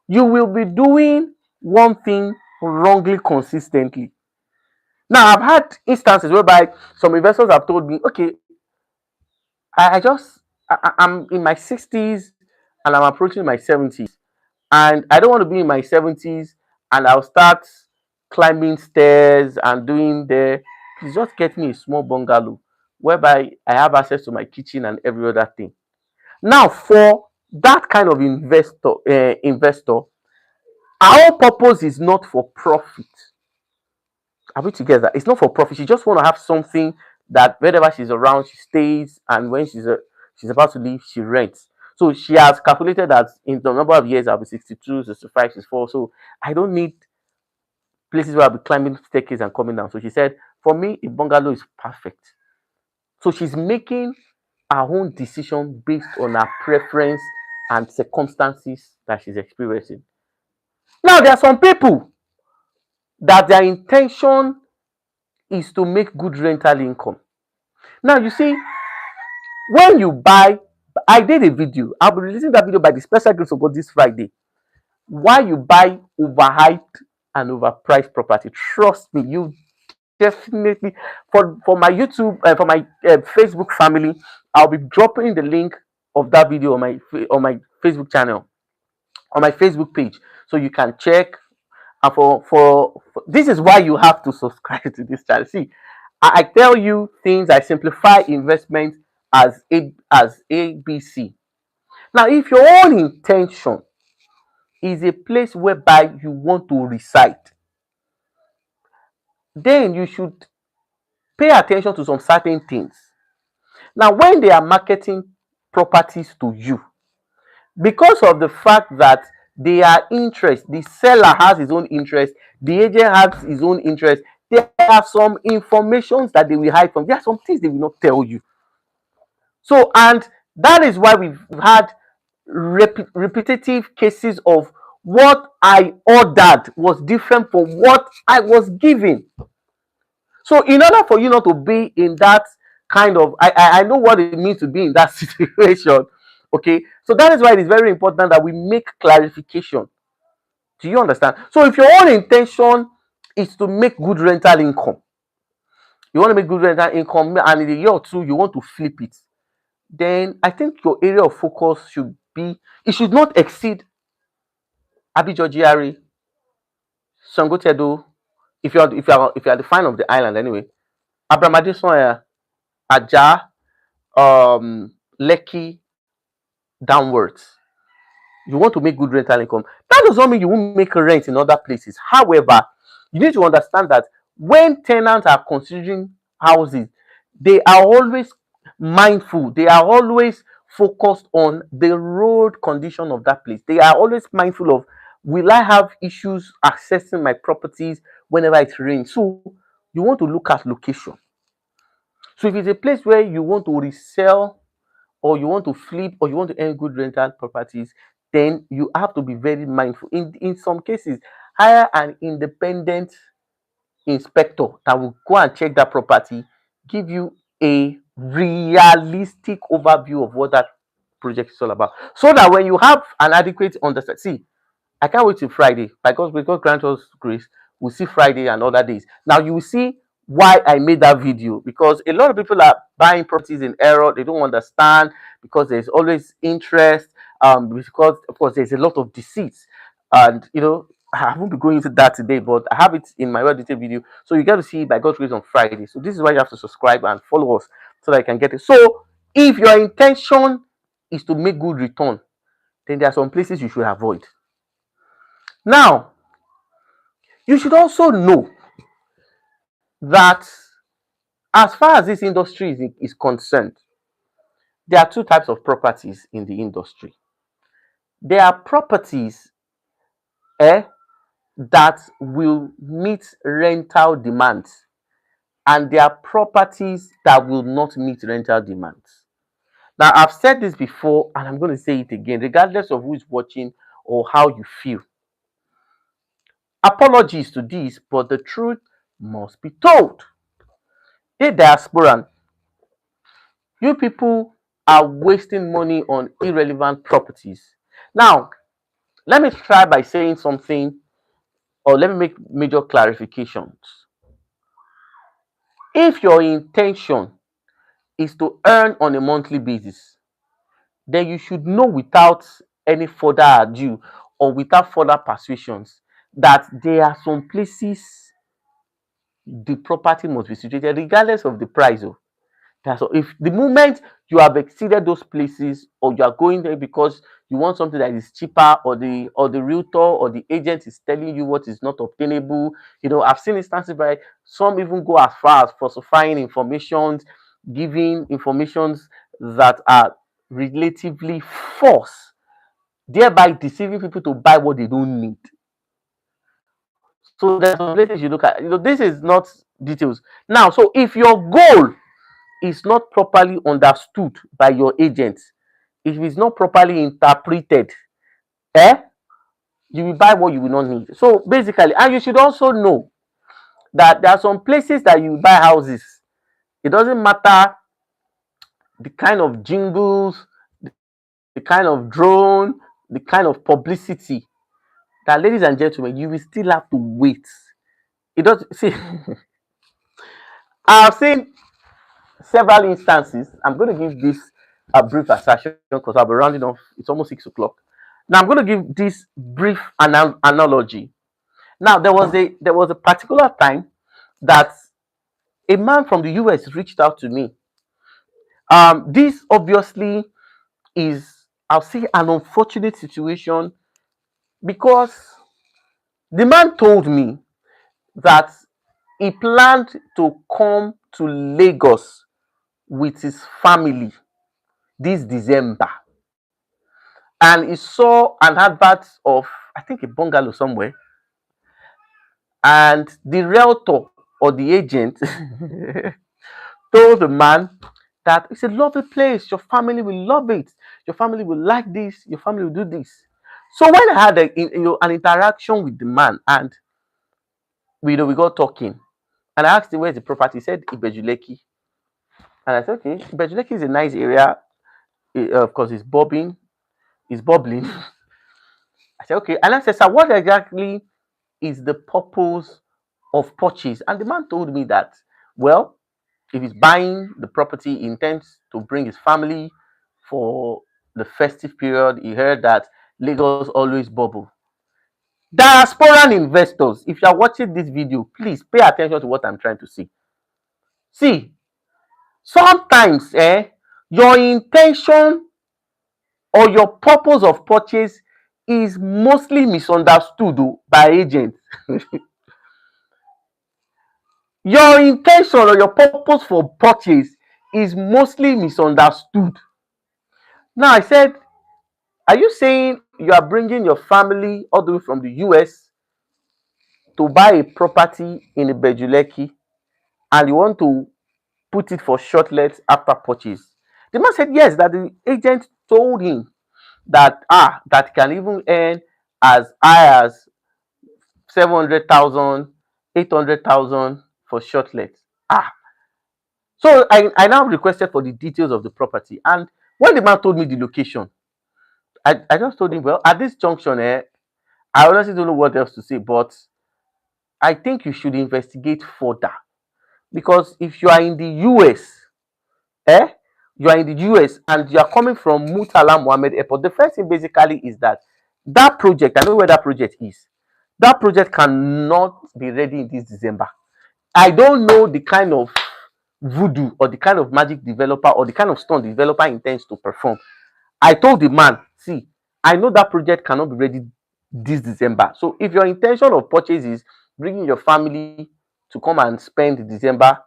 you will be doing one thing wrongly consistently. Now, I've had instances whereby some investors have told me, okay, I'm in my 60s and I'm approaching my 70s, and I don't want to be in my 70s and I'll start climbing stairs and doing there. Please just get me a small bungalow whereby I have access to my kitchen and every other thing. Now, for that kind of investor, our purpose is not for profit. Are we together? It's not for profit. She just want to have something that whenever she's around, she stays, and when she's about to leave, she rents. So she has calculated that in the number of years I'll be 62, 65, 64. So I don't need places where I'll be climbing staircase and coming down. So she said, for me, a bungalow is perfect. So she's making her own decision based on her preference and circumstances that she's experiencing. Now, there are some people that their intention is to make good rental income. Now, you see, when you buy, I did a video, I'll be releasing that video by the special grace of God this Friday. Why you buy overhyped and overpriced property. Trust me, you definitely for my YouTube, for my Facebook family, I'll be dropping the link of that video on my Facebook channel, on my Facebook page, so you can check. And for this is why you have to subscribe to this channel. See, I tell you things. I simplify investment as ABC. Now, if your own intention is a place whereby you want to reside, then you should pay attention to some certain things. Now, when they are marketing properties to you, because of the fact that they are interest, the seller has his own interest, the agent has his own interest, there are some informations that they will hide from. There are some things they will not tell you. So, and that is why we've had repetitive cases of what I ordered was different from what I was given. So, in order for you not to be in that kind of, I know what it means to be in that situation. Okay, so that is why it is very important that we make clarification. Do you understand? So, if your own intention is to make good rental income, you want to make good rental income, and in a year or two you want to flip it, then I think your area of focus should be, it should not exceed Abijojiari, Sangotedo, if you are the fan of the island anyway, Abramadesoya, Aja, Lekki downwards. You want to make good rental income. That does not mean you won't make rent in other places. However, you need to understand that when tenants are considering houses, they are always mindful. They are always focused on the road condition of that place. They are always mindful of, will I have issues accessing my properties whenever it rains? So you want to look at location. So if it's a place where you want to resell, or you want to flip, or you want to earn good rental properties, then you have to be very mindful. In some cases, hire an independent inspector that will go and check that property, give you a realistic overview of what that project is all about, so that when you have an adequate understanding. See, I can't wait till Friday. By God grant us grace, we'll see Friday and other days. Now you will see why I made that video, because a lot of people are buying properties in error. They don't understand, because there's always interest. Because of course there's a lot of deceits, and I won't be going into that today, but I have it in my well detailed video, so you get to see it by God's grace on Friday. So this is why you have to subscribe and follow us, so that you can get it. So if your intention is to make good return, then there are some places you should avoid. Now, you should also know that as far as this industry is concerned, there are two types of properties in the industry. There are properties that will meet rental demands, and there are properties that will not meet rental demands. Now, I've said this before, and I'm going to say it again, regardless of who is watching or how you feel. Apologies to this, but the truth must be told. The diaspora, you people are wasting money on irrelevant properties. Now, let me try by saying something, or let me make major clarifications. If your intention is to earn on a monthly basis, then you should know without any further ado, or without further persuasions, that there are some places the property must be situated regardless of the price. So if the moment you have exceeded those places, or you are going there because you want something that is cheaper, or the realtor or the agent is telling you what is not obtainable, I've seen instances where some even go as far as falsifying information, giving informations that are relatively false, thereby deceiving people to buy what they don't need. So there's some places you look at, this is not details. Now, so if your goal is not properly understood by your agent, if it's not properly interpreted, you will buy what you will not need. So basically, and you should also know that there are some places that you buy houses. It doesn't matter the kind of jingles, the kind of drone, the kind of publicity, that ladies and gentlemen, you will still have to wait. It does see I've seen several instances. I'm going to give this a brief assertion because I'll be rounding off. It's almost 6 o'clock. Now I'm going to give this brief analogy. Now there was a particular time that a man from the US reached out to me. This obviously is, I'll say, an unfortunate situation because the man told me that he planned to come to Lagos with his family this December, and he saw an advert of, I think, a bungalow somewhere, and the realtor or the agent told the man that it's a lovely place, your family will love it, your family will like this, your family will do this. So when I had an interaction with the man, and we got talking, and I asked him where's the property. He said Ibeju-lekki, and I said okay, Ibeju-lekki is a nice area. Of course, it's bubbling. I said okay, and I said, sir, what exactly is the purpose of purchase? And the man told me that, well, if he's buying the property, he intends to bring his family for the festive period. He heard that Lagos always bubble. Diasporan investors, if you are watching this video, please pay attention to what I'm trying to say. See, sometimes your intention or your purpose of purchase is mostly misunderstood by agents. Your intention or your purpose for purchase is mostly misunderstood. Now I said, are you saying you are bringing your family all the way from the US to buy a property in ibeju-lekki and you want to put it for short let after purchase? The man said yes, that the agent told him that that can even earn as high as 700,000, 800,000 for short let. So I now requested for the details of the property, and when the man told me the location, I just told him, well, at this junction, I honestly don't know what else to say, but I think you should investigate further, because if you are in the US, eh, you are in the US and you are coming from Murtala Mohammed Airport, the first thing basically is that that project, I know where that project is. That project cannot be ready in this December. I don't know the kind of voodoo or the kind of magic developer or the kind of stunt the developer intends to perform. I told the man, see, I know that project cannot be ready this December. So if your intention of purchase is bringing your family to come and spend December,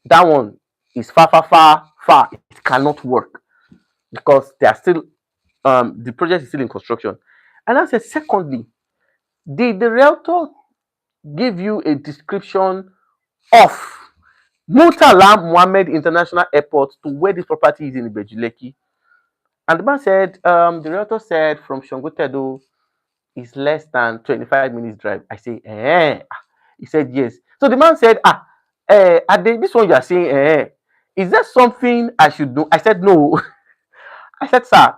that one is far, far, far, far. It cannot work because they are still the project is still in construction. And I said, secondly, did the realtor give you a description of Murtala Mohammed International Airport to where this property is in ibeju-lekki? And the man said, the realtor said from Shangotedo is less than 25 minutes drive. I say, eh. He said, yes. So the man said, this one you are saying, is there something I should know? I said, no. I said, sir,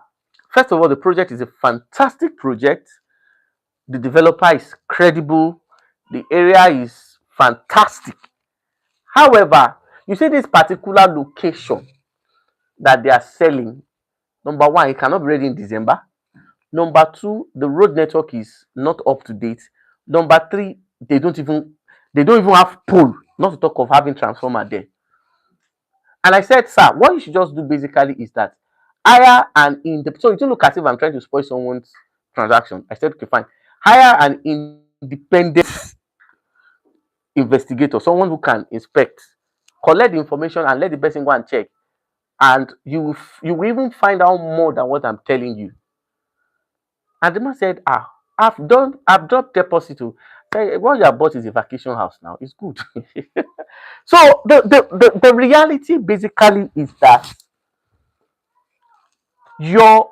first of all, the project is a fantastic project. The developer is credible. The area is fantastic. However, you see this particular location that they are selling. Number one, it cannot be ready in December. Number two, the road network is not up to date. Number three, they don't even have pole, not to talk of having transformer there. And I said, sir, what you should just do basically is that hire an independent. So you don't look as if I'm trying to spoil someone's transaction. I said, okay, fine. Hire an independent investigator, someone who can inspect, collect the information, and let the person go and check. And you will even find out more than what I'm telling you. And the man said, I've dropped deposit to say what you have bought is a vacation house now. It's good. So the reality basically is that your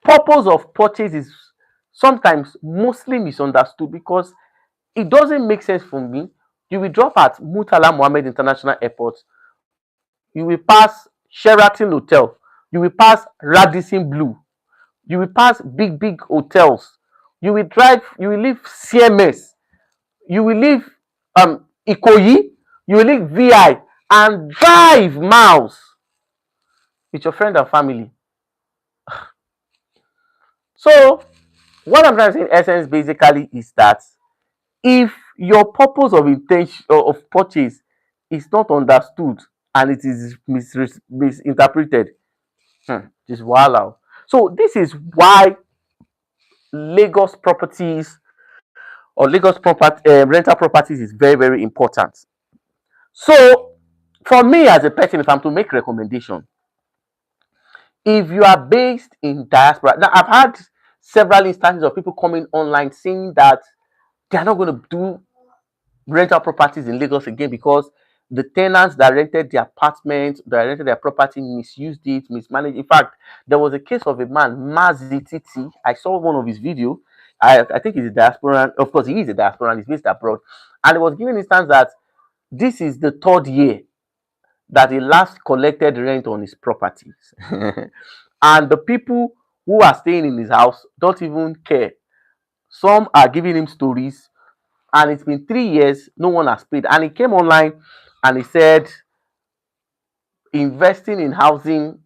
purpose of purchase is sometimes mostly misunderstood because it doesn't make sense for me. You will drop at Murtala Mohammed International Airport, you will pass Sheraton Hotel, you will pass Radisson Blue, you will pass big hotels, you will leave CMS, you will leave Ikoyi, you will leave VI, and drive miles with your friend and family. So what I'm trying to say in essence basically is that if your purpose of intention of purchase is not understood and it is misinterpreted, it is wahala. So this is why Lagos properties or Lagos property rental properties is very very important. So for me as a person, if I'm to make recommendation, if you are based in diaspora, now I've had several instances of people coming online saying that they are not going to do rental properties in Lagos again because the tenants that rented the apartment, that rented their property, misused it, mismanaged. In fact, there was a case of a man, Mazititi. I saw one of his videos. I think he's a diaspora. Of course, he is a diaspora. He's based abroad, and it was given instance that this is the third year that he last collected rent on his properties, and the people who are staying in his house don't even care. Some are giving him stories, and it's been 3 years, no one has paid. And he came online and he said investing in housing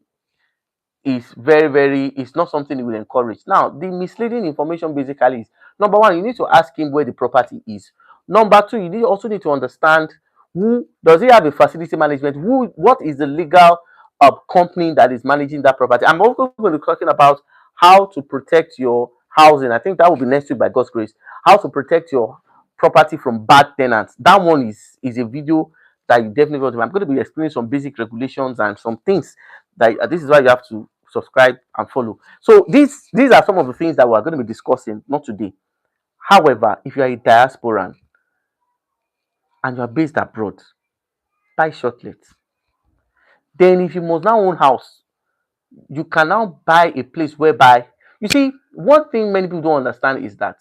is very, very, it's not something he will encourage. Now, the misleading information basically is number one, you need to ask him where the property is. Number two, you also need to understand who does he have a facility management, what is the legal company that is managing that property. I'm also going to be talking about how to protect your housing. I think that will be next week by God's grace. How to protect your property from bad tenants. That one is a video that you definitely want to. I'm going to be explaining some basic regulations and some things that this is why you have to subscribe and follow. So these are some of the things that we're going to be discussing, not today. However, if you are a diasporan and you are based abroad, buy shortlet. Then if you must now own house, you can now buy a place whereby you see one thing many people don't understand is that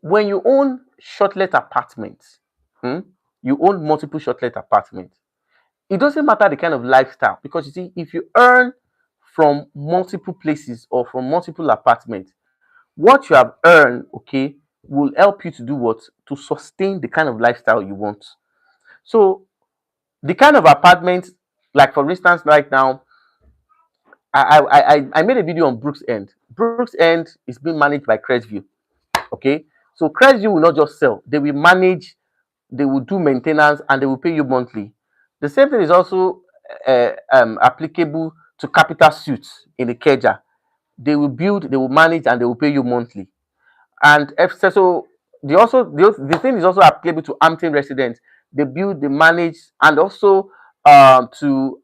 when you own shortlet apartments, you own multiple shortlet apartments. It doesn't matter the kind of lifestyle because you see, if you earn from multiple places or from multiple apartments, what you have earned, okay, will help you to do what? To sustain the kind of lifestyle you want. So the kind of apartment, like for instance, right now, I made a video on Brooks End. Brooks End is being managed by Crestview. Okay. So Crestview will not just sell, they will manage, they will do maintenance, and they will pay you monthly. The same thing is also applicable to Capital Suites in the Keja. They will build, they will manage, and they will pay you monthly. And so the thing is also applicable to Hampton residents. They build, they manage, and also to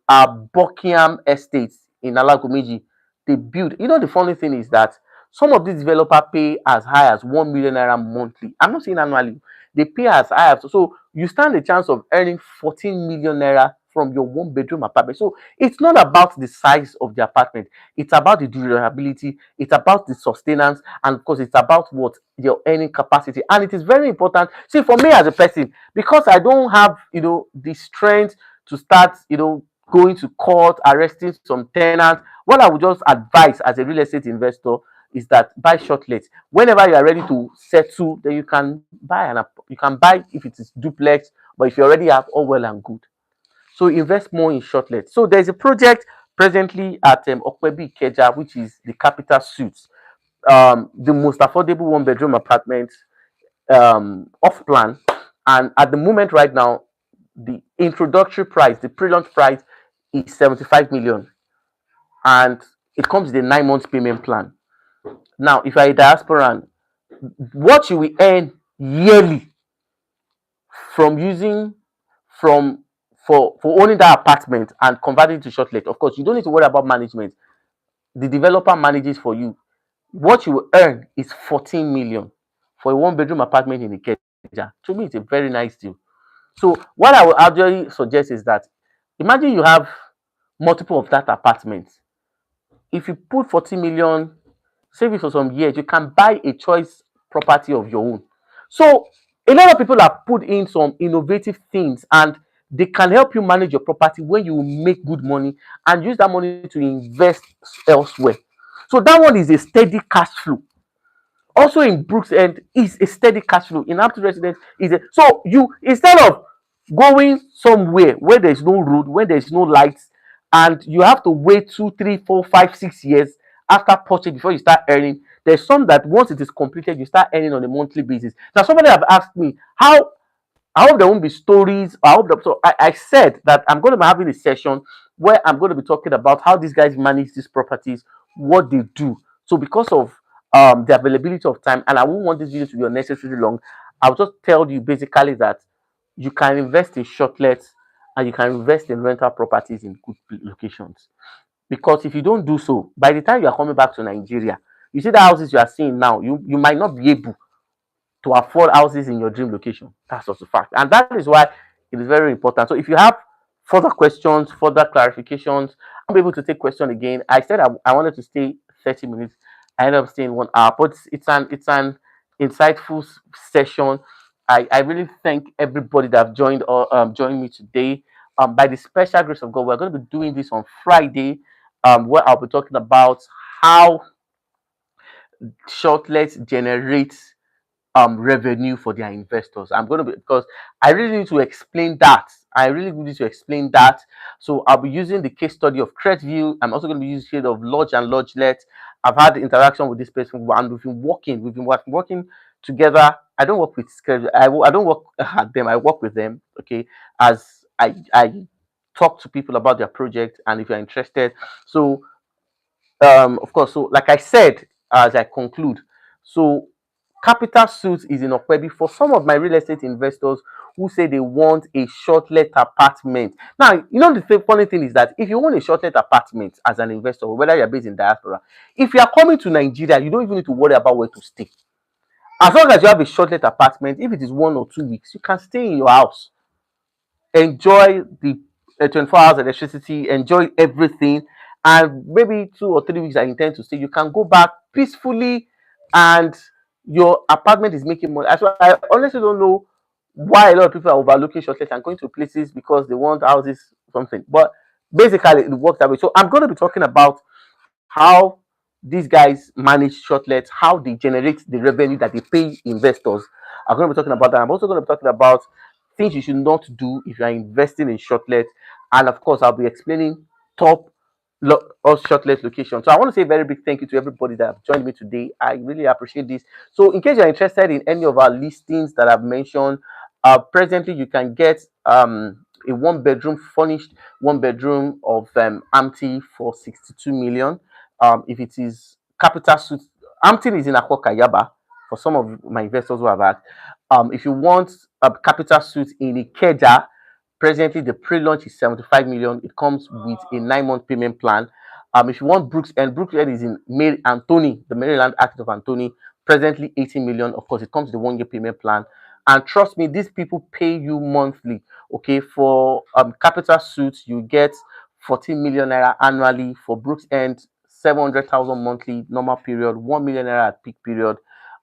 Buckingham Estates in Alagomeji. They build. You know, the funny thing is that some of these developers pay as high as 1 million naira monthly. I'm not saying annually. They pay as high as, so you stand a chance of earning 14 million naira from your one bedroom apartment. So it's not about the size of the apartment, it's about the durability, it's about the sustenance, and of course it's about what your earning capacity. And it is very important. See, for me as a person, because I don't have the strength to start going to court, arresting some tenants, what I would just advise as a real estate investor is that buy shortlet. Whenever you are ready to settle, then you can buy if it is duplex, but if you already have, all well and good. So invest more in shortlet. So there's a project presently at Okwebi Ikeja, which is the Capital Suites, the most affordable one bedroom apartment off plan. And at the moment right now, the introductory price, the pre-launch price is 75 million, and it comes with a 9 months payment plan. Now, if you're a diasporan, what you will earn yearly from using from for owning that apartment and converting it to shortlet. Of course, you don't need to worry about management. The developer manages for you. What you will earn is 14 million for a one bedroom apartment in Ikeja. To me, it's a very nice deal. So what I would actually suggest is that imagine you have multiple of that apartment. If you put 14 million, save it for some years, you can buy a choice property of your own. So a lot of people have put in some innovative things, and they can help you manage your property when you make good money and use that money to invest elsewhere. So that one is a steady cash flow. Also in Brooks End is a steady cash flow. In Hampton Residence is a, so you, instead of Going somewhere where there's no road, where there's no lights, and you have to wait 2, 3, 4, 5, 6 years after purchase before you start earning. There's some that once it is completed, you start earning on a monthly basis. Now, somebody have asked me how. I hope there won't be stories. I hope that, so I said that I'm going to be having a session where I'm going to be talking about how these guys manage these properties, what they do. So because of the availability of time, and I won't want this video to be unnecessarily long, I'll just tell you basically that you can invest in shortlets and you can invest in rental properties in good locations. Because if you don't do so, by the time you are coming back to Nigeria, you see the houses you are seeing now, you might not be able to afford houses in your dream location. That's also a fact. And that is why it is very important. So if you have further questions, further clarifications, I'm able to take question again. I said I wanted to stay 30 minutes. I ended up staying 1 hour, but it's an insightful session. I really thank everybody that have joined or joined me today. By the special grace of God, we're going to be doing this on Friday, where I'll be talking about how shortlets generate revenue for their investors. I'm going to be, because I really need to explain that. I really need to explain that. So I'll be using the case study of Cretview. I'm also going to be using shade of Lodge and Lodgelet. I've had interaction with this person and we've been working together. I don't work with Cretview. I don't work at them. I work with them. Okay, as I talk to people about their project, and if you're interested. So of course, so like I said, as I conclude, so capital suit is in Okwebi for some of my real estate investors who say they want a shortlet apartment. Now, you know, the funny thing is that if you want a shortlet apartment as an investor, whether you're based in diaspora, if you are coming to Nigeria, you don't even need to worry about where to stay. As long as you have a shortlet apartment, if it is 1 or 2 weeks, you can stay in your house, enjoy the 24 hours electricity, enjoy everything, and maybe 2 or 3 weeks I intend to stay. You can go back peacefully, and your apartment is making money. So I honestly don't know why a lot of people are overlooking shortlets and going to places because they want houses, something. But basically, it works that way. So I'm going to be talking about how these guys manage shortlets, how they generate the revenue that they pay investors. I'm going to be talking about that. I'm also going to be talking about things you should not do if you are investing in shortlets. And of course, I'll be explaining top or shortlet location. So I want to say a very big thank you to everybody that have joined me today. I really appreciate this. So in case you're interested in any of our listings that I've mentioned, presently you can get a 1 bedroom furnished 1 bedroom of Amty for 62 million. If it is capital suit, Amty is in Akwa Yaba for some of my investors who have asked. If you want a capital suit in Ikeja, presently the pre-launch is 75 million. It comes with a 9-month payment plan. If you want Brooks End is in Mary Anthony, the Maryland Act of Anthony, presently 18 million. Of course, it comes with a 1 year payment plan. And trust me, these people pay you monthly. Okay, for capital suits, you get 14 million naira annually. For Brooks End, 700,000 monthly, normal period, 1 million naira at peak period.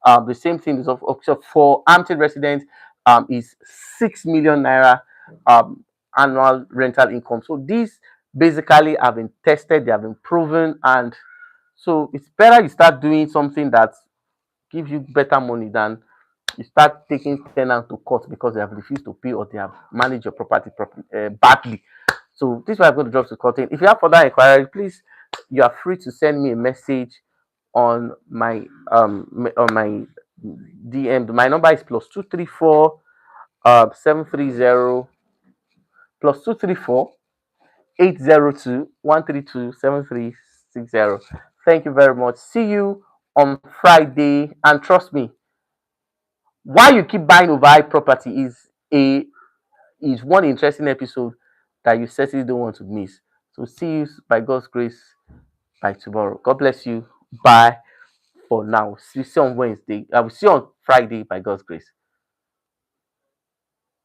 The same thing is also for Amted residents, is 6 million naira um, annual rental income. So these basically have been tested, they have been proven, and so it's better you start doing something that gives you better money than you start taking tenants to court because they have refused to pay or they have managed your property badly. So this is why I'm going to drop the curtain. If you have further inquiry, please, you are free to send me a message on my DM. My number is +234 730 +234 802 132 7360. Thank you very much. See you on Friday. And trust me, why you keep buying over property is one interesting episode that you certainly don't want to miss. So see you by God's grace by tomorrow. God bless you. Bye for now. See you on Wednesday. I will see you on Friday by God's grace.